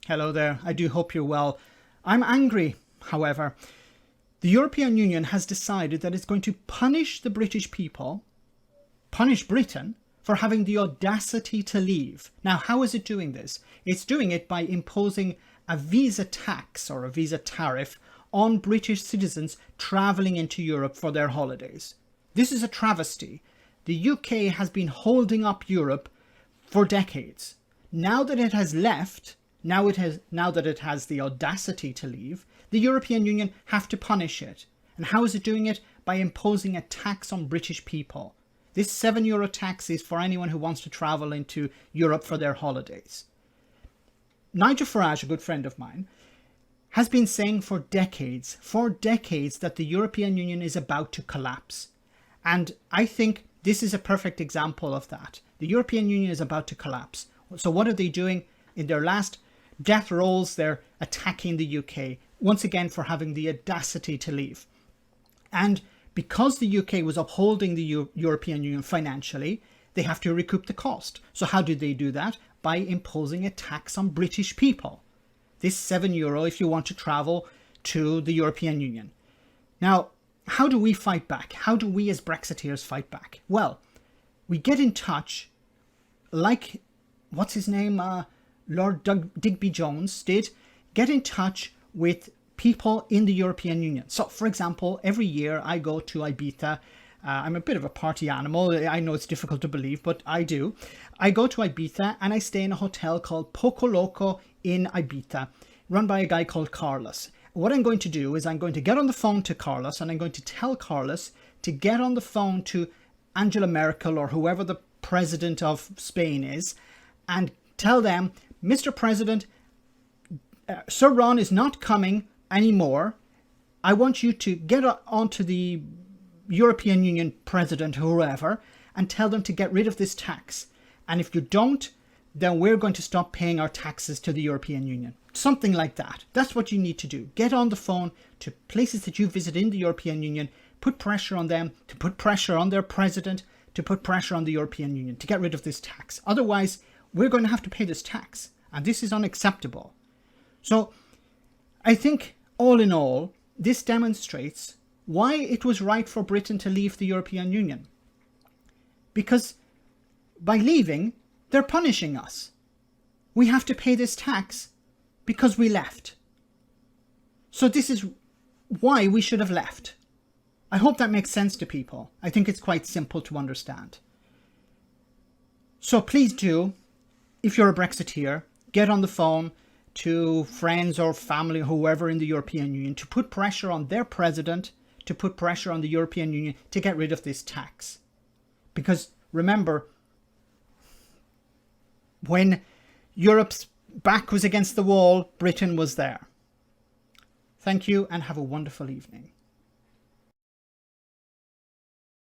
Hello there. I do hope you're well. I'm angry, however. The European Union has decided that it's going to punish the British people, punish Britain, for having the audacity to leave. Now, how is it doing this? It's doing it by imposing a visa tax or a visa tariff on British citizens travelling into Europe for their holidays. This is a travesty. The UK has been holding up Europe for decades. Now that it has left, now that it has the audacity to leave, the European Union have to punish it. And how is it doing it? By imposing a tax on British people. This €7 tax is for anyone who wants to travel into Europe for their holidays. Nigel Farage, a good friend of mine, has been saying for decades that the European Union is about to collapse. And I think this is a perfect example of that. The European Union is about to collapse. So what are they doing? In their last death rolls, they're attacking the UK, once again for having the audacity to leave. And because the UK was upholding the European Union financially, they have to recoup the cost. So how do they do that? By imposing a tax on British people. This €7 if you want to travel to the European Union. Now, how do we fight back? How do we as Brexiteers fight back? Well, we get in touch like, what's his name? Lord Digby Jones did. Get in touch with people in the European Union. So, for example, every year I go to Ibiza. I'm a bit of a party animal. I know it's difficult to believe, but I do. I go to Ibiza and I stay in a hotel called Poco Loco in Ibiza, run by a guy called Carlos. What I'm going to do is I'm going to get on the phone to Carlos and I'm going to tell Carlos to get on the phone to Angela Merkel or whoever the president of Spain is and tell them, Mr. President, Sir Ron is not coming anymore. I want you to get onto the European Union president, whoever, and tell them to get rid of this tax. And if you don't, then we're going to stop paying our taxes to the European Union. Something like that. That's what you need to do. Get on the phone to places that you visit in the European Union, put pressure on them, to put pressure on their president, to put pressure on the European Union to get rid of this tax. Otherwise, we're going to have to pay this tax. And this is unacceptable. So I think all in all, this demonstrates why it was right for Britain to leave the European Union. Because by leaving, they're punishing us. We have to pay this tax because we left. So this is why we should have left. I hope that makes sense to people. I think it's quite simple to understand. So please do, if you're a Brexiteer, get on the phone to friends or family, whoever in the European Union, to put pressure on their president, to put pressure on the European Union to get rid of this tax. Because remember, when Europe's back was against the wall, Britain was there. Thank you and have a wonderful evening.